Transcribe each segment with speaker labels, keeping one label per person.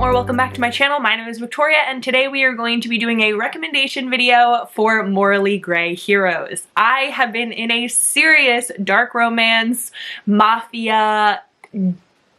Speaker 1: or welcome back to my channel. My name is Victoria and today we are going to be doing a recommendation video for Morally Grey Heroes. I have been in a serious dark romance, mafia,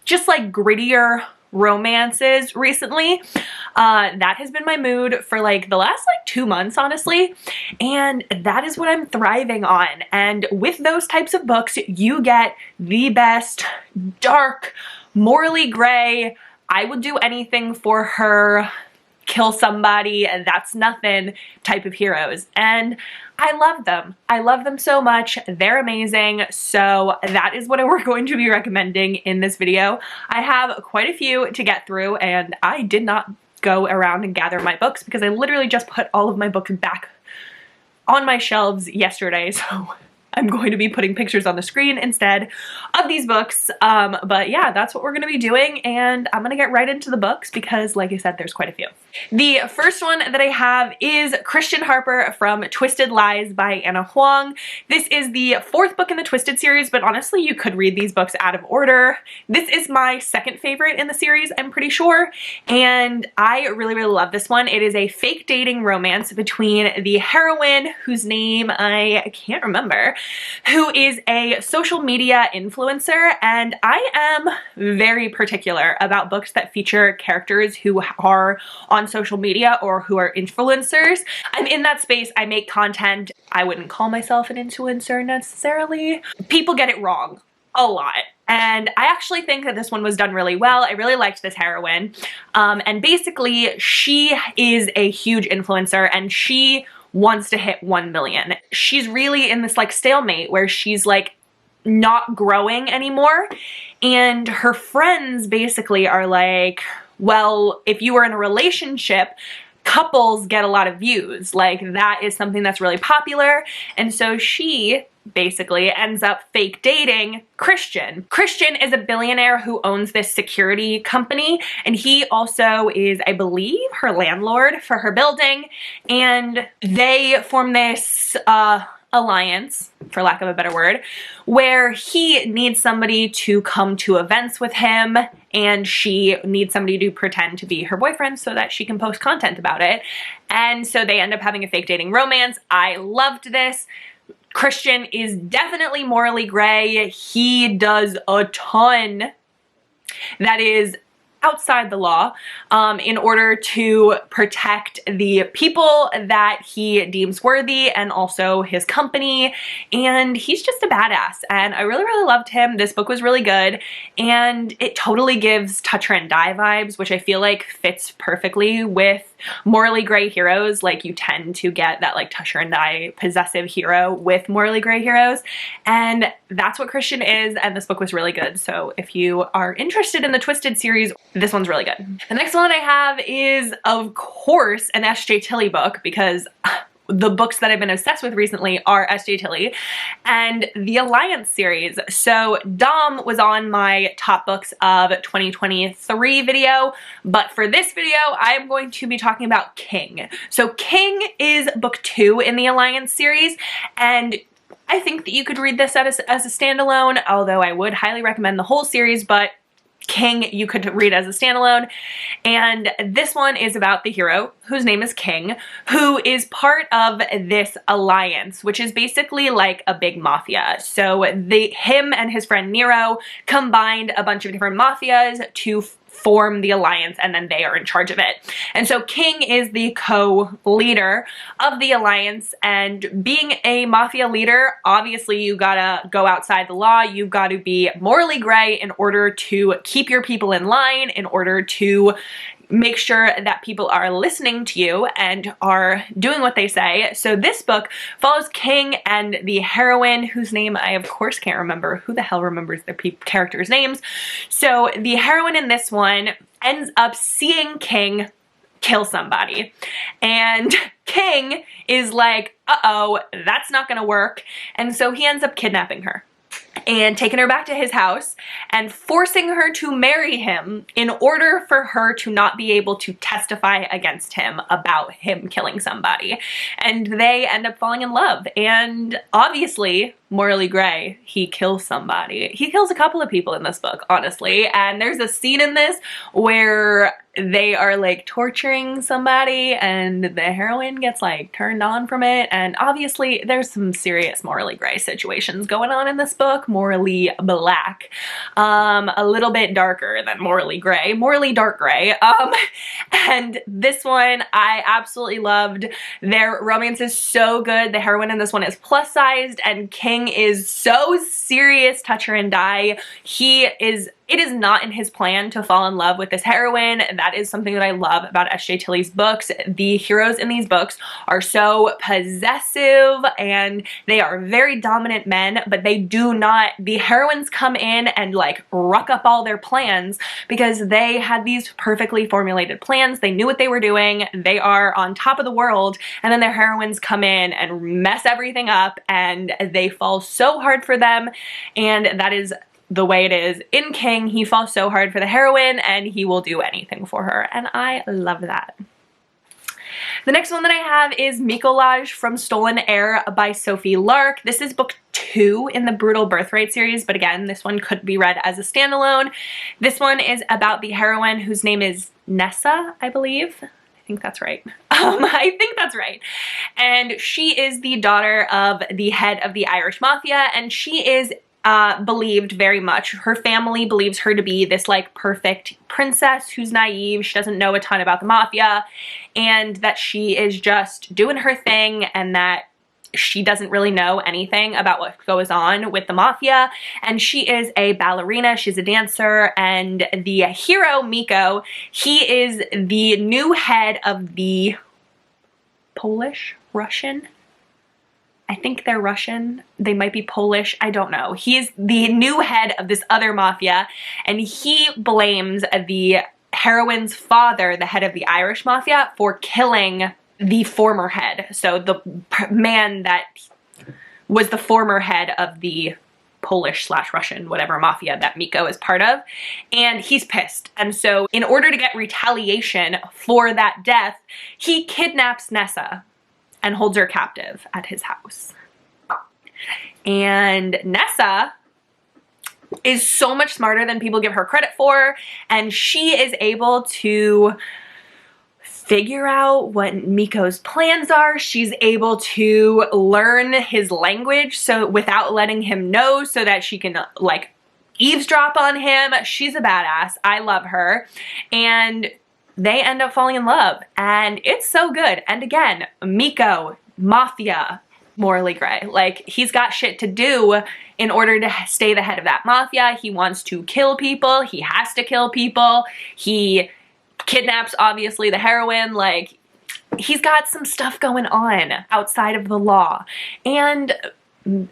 Speaker 1: just like grittier romances recently. That has been my mood for like the last 2 months, honestly, and that is what I'm thriving on. And with those types of books, you get the best dark, morally gray, I would do anything for her, kill somebody, and that's nothing type of heroes. And I love them. I love them so much. They're amazing. So that is what we're going to be recommending in this video. I have quite a few to get through and I did not go around and gather my books because I literally just put all of my books back on my shelves yesterday. So I'm going to be putting pictures on the screen instead of these books. But yeah, that's what we're going to be doing, and I'm going to get right into the books because, like I said, there's quite a few. The first one that I have is Christian Harper from Twisted Lies by Anna Huang. This is the 4th book in the Twisted series, but honestly, you could read these books out of order. This is my second favorite in the series, I'm pretty sure, and I really, really love this one. It is a fake dating romance between the heroine, whose name I can't remember, who is a social media influencer, and I am very particular about books that feature characters who are on social media or who are influencers. I'm in that space. I make content. I wouldn't call myself an influencer necessarily. People get it wrong a lot. And I actually think that this one was done really well. I really liked this heroine. And basically, she is a huge influencer and she wants to hit 1 million. She's really in this stalemate where she's not growing anymore. And her friends basically are like, well, if you were in a relationship, couples get a lot of views. That is something that's really popular. And so she basically ends up fake dating Christian. Christian is a billionaire who owns this security company, and he also is, I believe, her landlord for her building, and they form this alliance, for lack of a better word, where he needs somebody to come to events with him and she needs somebody to pretend to be her boyfriend so that she can post content about it. And so they end up having a fake dating romance. I loved this. Christian is definitely morally gray. He does a ton that is outside the law in order to protect the people that he deems worthy and also his company, and he's just a badass, and I really, really loved him. This book was really good, and it totally gives Touch Her and Die vibes, which I feel like fits perfectly with Morally Grey Heroes. You tend to get that Touch Her and Die possessive hero with Morally Grey Heroes, and that's what Christian is, and this book was really good. So if you are interested in the Twisted series, this one's really good. The next one I have is, of course, an S.J. Tilly book, because the books that I've been obsessed with recently are S.J. Tilly and the Alliance series. So Dom was on my top books of 2023 video, but for this video, I'm going to be talking about King. So King is book 2 in the Alliance series, and I think that you could read this as a standalone, although I would highly recommend the whole series, but King you could read as a standalone. And this one is about the hero, whose name is King, who is part of this alliance, which is basically like a big mafia. So him and his friend Nero combined a bunch of different mafias to form the alliance, and then they are in charge of it. And so King is the co-leader of the alliance, and being a mafia leader, obviously you gotta go outside the law. You've got to be morally gray in order to keep your people in line, in order to make sure that people are listening to you and are doing what they say. So this book follows King and the heroine, whose name I of course can't remember. Who the hell remembers their characters' names? So the heroine in this one ends up seeing King kill somebody, and King is like, uh-oh, that's not gonna work, and so he ends up kidnapping her and taking her back to his house and forcing her to marry him in order for her to not be able to testify against him about him killing somebody. And they end up falling in love. And obviously, morally gray. He kills somebody. He kills a couple of people in this book, honestly. And there's a scene in this where they are like torturing somebody and the heroine gets like turned on from it. And obviously there's some serious morally gray situations going on in this book. Morally black. A little bit darker than morally gray. Morally dark gray. And this one I absolutely loved. Their romance is so good. The heroine in this one is plus sized and King is so serious, touch her and die. It is not in his plan to fall in love with this heroine. That is something that I love about S.J. Tilley's books. The heroes in these books are so possessive and they are very dominant men, but they do not, the heroines come in and like ruck up all their plans because they had these perfectly formulated plans. They knew what they were doing. They are on top of the world, and then their heroines come in and mess everything up and they fall so hard for them. And that is the way it is in King. He falls so hard for the heroine and he will do anything for her, and I love that. The next one that I have is Mikage from Stolen Heir by Sophie Lark. This is book 2 in the Brutal Birthright series, but again, this one could be read as a standalone. This one is about the heroine whose name is Nessa, I believe. I think that's right. I think that's right. And she is the daughter of the head of the Irish Mafia, and she is believed very much. Her family believes her to be this like perfect princess who's naive. She doesn't know a ton about the mafia, and that she is just doing her thing, and that she doesn't really know anything about what goes on with the mafia. And she is a ballerina, she's a dancer, and the hero, Miko, he is the new head of the Russian? I think they're Russian. They might be Polish. I don't know. He's the new head of this other mafia, and he blames the heroine's father, the head of the Irish mafia, for killing the former head. So the man that was the former head of the Polish/Russian, whatever mafia that Miko is part of, and he's pissed. And so in order to get retaliation for that death, he kidnaps Nessa and holds her captive at his house. And Nessa is so much smarter than people give her credit for, and she is able to figure out what Miko's plans are. She's able to learn his language so without letting him know, so that she can like eavesdrop on him. She's a badass. I love her. And they end up falling in love, and it's so good. And again, Miko, mafia, morally gray. Like, he's got shit to do in order to stay the head of that mafia. He wants to kill people. He has to kill people. He kidnaps, obviously, the heroine. Like, he's got some stuff going on outside of the law. And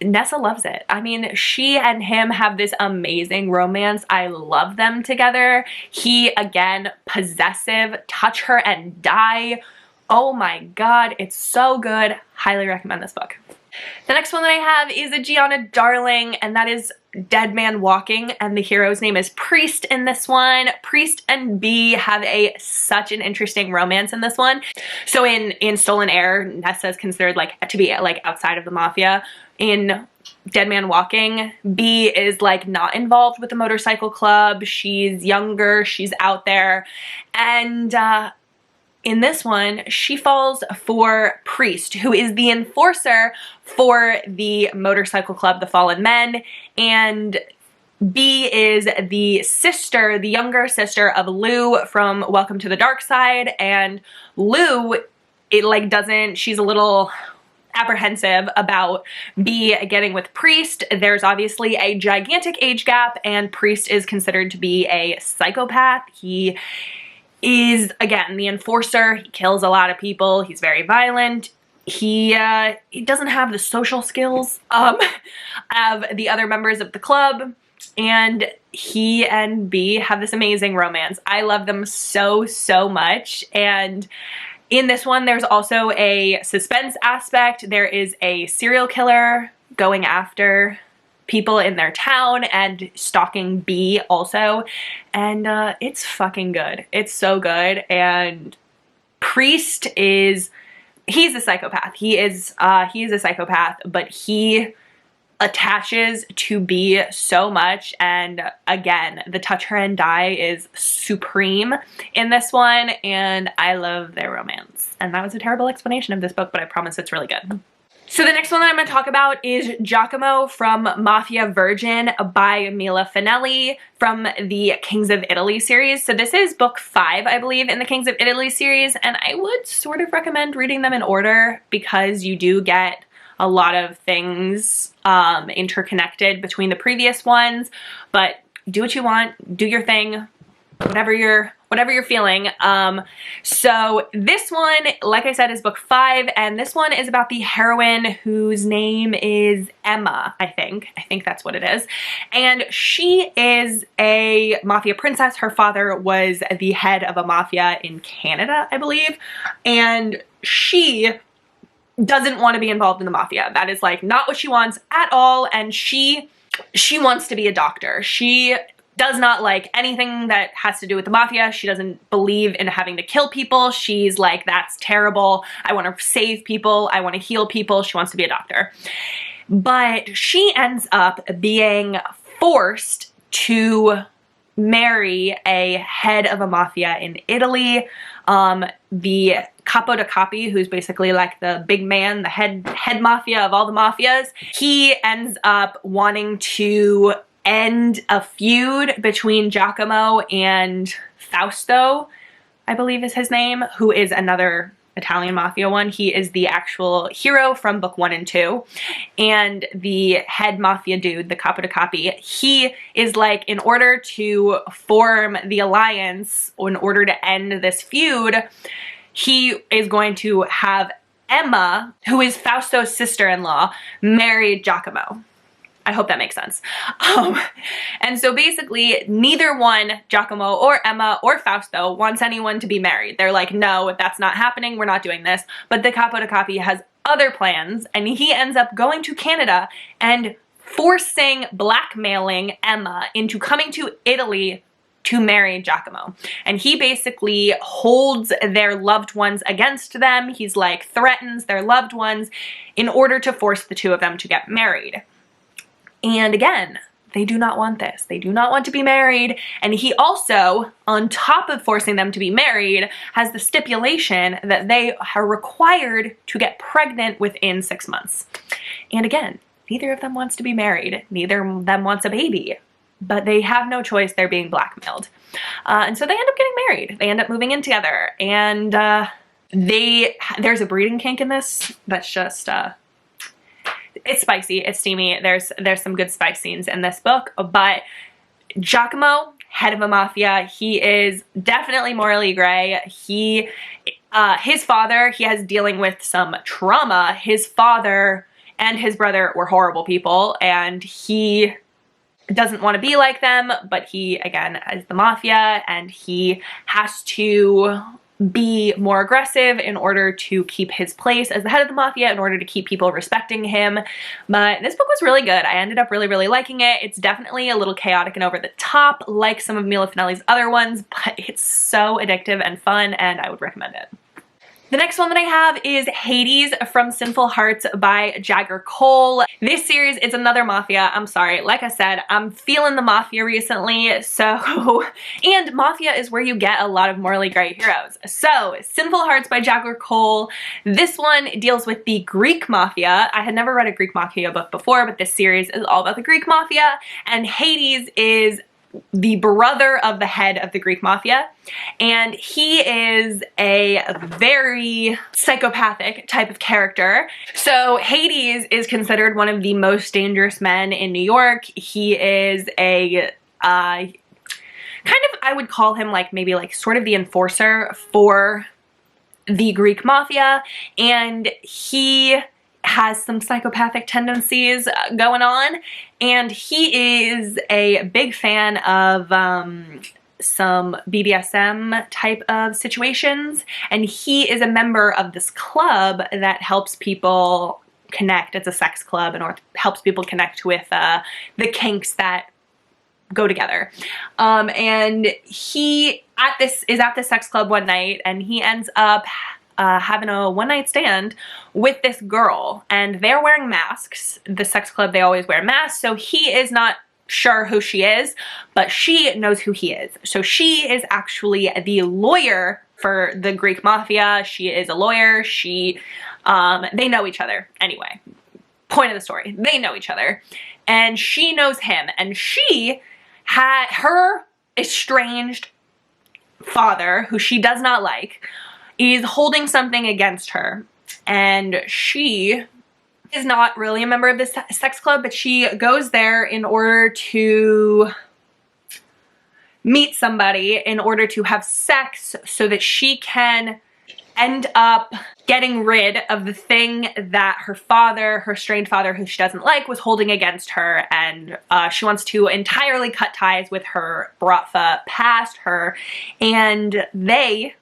Speaker 1: Nessa loves it. I mean, she and him have this amazing romance. I love them together. He, again, possessive, touch her and die. Oh my god, it's so good. Highly recommend this book. The next one that I have is a Gianna darling, and that is Dead Man Walking, and the hero's name is Priest in this one. Priest and B have such an interesting romance in this one. So in Stolen Heir, Nessa is considered like to be like outside of the mafia. In Dead Man Walking, B is like not involved with the motorcycle club. She's younger, she's out there, and in this one, she falls for Priest, who is the enforcer for the motorcycle club, the Fallen Men, and B is the sister, the younger sister of Lou from Welcome to the Dark Side, and Lou, she's a little apprehensive about B getting with Priest. There's obviously a gigantic age gap, and Priest is considered to be a psychopath. He is, again, the enforcer. He kills a lot of people. He's very violent. He doesn't have the social skills of the other members of the club, and he and B have this amazing romance. I love them so, so much, and in this one, there's also a suspense aspect. There is a serial killer going after people in their town and stalking B also, and it's fucking good. It's so good. And Priest he's a psychopath. He is a psychopath, but he attaches to B so much, and again, the touch her and die is supreme in this one, and I love their romance. And that was a terrible explanation of this book, but I promise it's really good. So the next one that I'm going to talk about is Giacomo from Mafia Virgin by Mila Finelli from the Kings of Italy series. So this is book 5, I believe, in the Kings of Italy series, and I would sort of recommend reading them in order because you do get a lot of things interconnected between the previous ones, but do what you want, do your thing, whatever you're feeling. So this one, like I said, is book 5, and this one is about the heroine whose name is Emma, I think that's what it is. And she is a mafia princess. Her father was the head of a mafia in Canada, I believe, and she doesn't want to be involved in the mafia. That is like not what she wants at all, and she wants to be a doctor. She does not like anything that has to do with the mafia. She doesn't believe in having to kill people. She's like, that's terrible. I want to save people. I want to heal people. She wants to be a doctor. But she ends up being forced to marry a head of a mafia in Italy. The capo de capi, who's basically like the big man, the head mafia of all the mafias, he ends up wanting to end a feud between Giacomo and Fausto, I believe is his name, who is another Italian mafia one. He is the actual hero from book 1 and 2. And the head mafia dude, the capo de capi, he is like, in order to form the alliance, or in order to end this feud, he is going to have Emma, who is Fausto's sister-in-law, marry Giacomo. I hope that makes sense. And so basically, neither one, Giacomo or Emma or Fausto, wants anyone to be married. They're like, no, that's not happening. We're not doing this. But the capo de capi has other plans, and he ends up going to Canada and blackmailing Emma into coming to Italy to marry Giacomo. And he basically holds their loved ones against them. He's like threatens their loved ones in order to force the two of them to get married. And again, they do not want this. They do not want to be married. And he also, on top of forcing them to be married, has the stipulation that they are required to get pregnant within 6 months. And again, neither of them wants to be married. Neither of them wants a baby. But they have no choice. They're being blackmailed. And so they end up getting married. They end up moving in together. And there's a breeding kink in this that's just... it's spicy, it's steamy, there's some good spice scenes in this book, but Giacomo, head of a mafia, he is definitely morally gray. His father, he has dealing with some trauma. His father and his brother were horrible people, and he doesn't want to be like them, but he, again, is the mafia, and he has to be more aggressive in order to keep his place as the head of the mafia, in order to keep people respecting him. But this book was really good. I ended up really liking it. It's definitely a little chaotic and over the top, like some of Mila Finelli's other ones, but it's so addictive and fun, and I would recommend it. The next one that I have is Hades from Sinful Hearts by Jagger Cole. This series is another mafia. I'm sorry, like I said, I'm feeling the mafia recently, and mafia is where you get a lot of morally gray heroes. So, Sinful Hearts by Jagger Cole. This one deals with the Greek mafia. I had never read a Greek mafia book before, but this series is all about the Greek mafia, and Hades is the brother of the head of the Greek mafia, and he is a very psychopathic type of character. So Hades is considered one of the most dangerous men in New York. He is a kind of, I would call him like maybe like sort of the enforcer for the Greek mafia, and he has some psychopathic tendencies going on, and he is a big fan of some BDSM type of situations, and he is a member of this club that helps people connect. It's a sex club, and helps people connect with the kinks that go together. And he is at this sex club one night, and he ends up having a one-night stand with this girl, and they're wearing masks. The sex club, they always wear masks, so he is not sure who she is, but she knows who he is. So she is actually the lawyer for the Greek mafia. She is a lawyer. They know each other. Anyway, point of the story, they know each other, and she knows him, and she had her estranged father, who she does not like, is holding something against her, and she is not really a member of this sex club, but she goes there in order to meet somebody, in order to have sex, so that she can end up getting rid of the thing that her father, her estranged father, who she doesn't like, was holding against her, and she wants to entirely cut ties with her Bratva past her, and they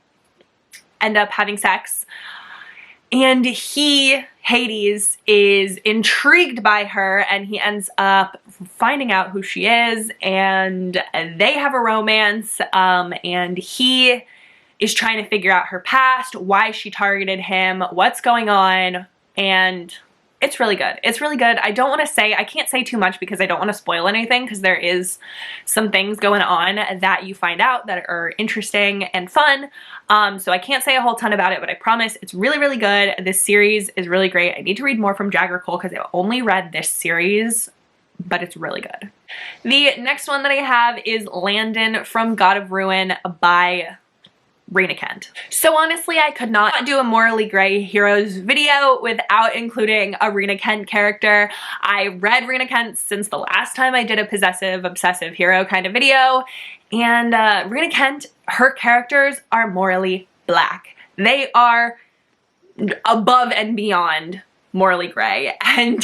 Speaker 1: end up having sex. And he, Hades, is intrigued by her, and he ends up finding out who she is, and they have a romance, and he is trying to figure out her past, why she targeted him, what's going on, and it's really good. It's really good. I can't say too much because I don't want to spoil anything, because there is some things going on that you find out that are interesting and fun. So I can't say a whole ton about it, but I promise it's really, really good. This series is really great. I need to read more from Jagger-Cole because I've only read this series, but it's really good. The next one that I have is Landon from God of Ruin by Rena Kent. So honestly, I could not do a Morally Grey Heroes video without including a Rena Kent character. I read Rena Kent since the last time I did a possessive, obsessive hero kind of video, and Rena Kent, her characters are morally black. They are above and beyond morally gray, and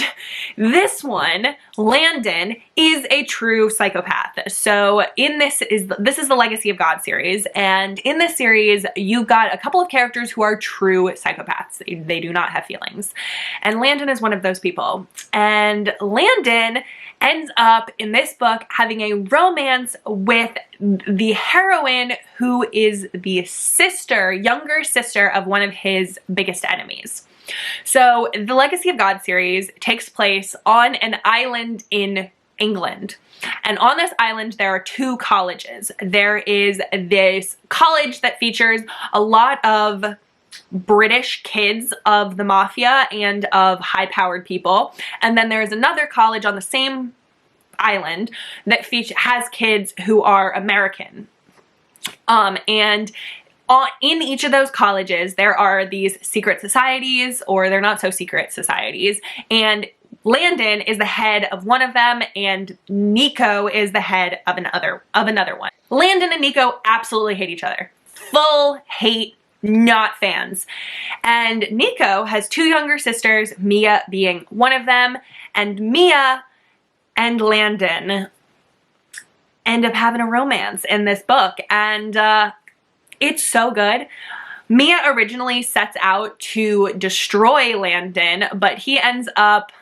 Speaker 1: this one, Landon, is a true psychopath. So this is the Legacy of God series, and in this series you've got a couple of characters who are true psychopaths. They do not have feelings, and Landon is one of those people. And Landon ends up in this book having a romance with the heroine, who is the sister, younger sister of one of his biggest enemies. So the Legacy of God series takes place on an island in England. And on this island there are two colleges. There is this college that features a lot of British kids of the mafia and of high-powered people. And then there's another college on the same island that has kids who are American. In each of those colleges, there are these secret societies, or they're not so secret societies, and Landon is the head of one of them, and Nico is the head of another one. Landon and Nico absolutely hate each other. Full hate, not fans. And Nico has two younger sisters, Mia being one of them, and Mia and Landon end up having a romance in this book, and it's so good. Mia originally sets out to destroy Landon, but he ends up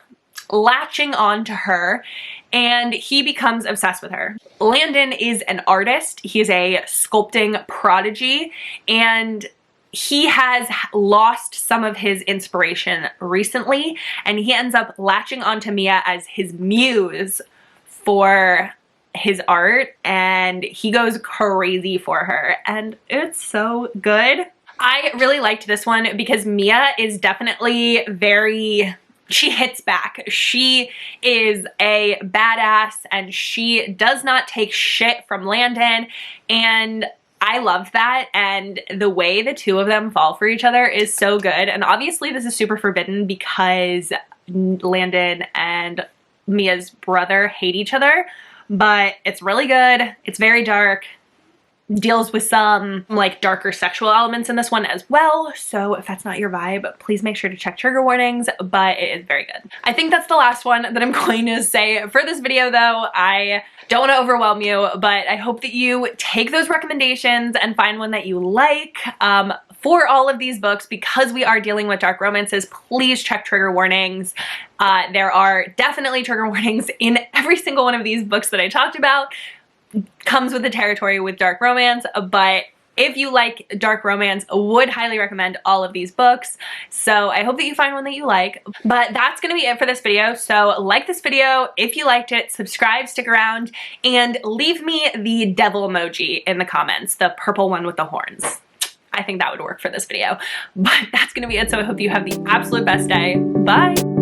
Speaker 1: latching on to her, and he becomes obsessed with her. Landon is an artist. He's a sculpting prodigy, and he has lost some of his inspiration recently, and he ends up latching onto Mia as his muse for his art, and he goes crazy for her, and it's so good. I really liked this one because Mia is definitely she hits back. She is a badass, and she does not take shit from Landon, and I love that, and the way the two of them fall for each other is so good. And obviously this is super forbidden because Landon and Mia's brother hate each other, but it's really good. It's very dark, deals with some like darker sexual elements in this one as well, so if that's not your vibe, please make sure to check trigger warnings, but it is very good. I think that's the last one that I'm going to say for this video though. I don't want to overwhelm you, but I hope that you take those recommendations and find one that you like. For all of these books, because we are dealing with dark romances, please check trigger warnings. There are definitely trigger warnings in every single one of these books that I talked about. Comes with the territory with dark romance, but If you like dark romance, would highly recommend all of these books. So I hope that you find one that you like. But that's gonna be it for this video. So like this video if you liked it, subscribe, stick around, and leave me the devil emoji in the comments, the purple one with the horns. I think that would work for this video. But that's gonna be it, so I hope you have the absolute best day. Bye!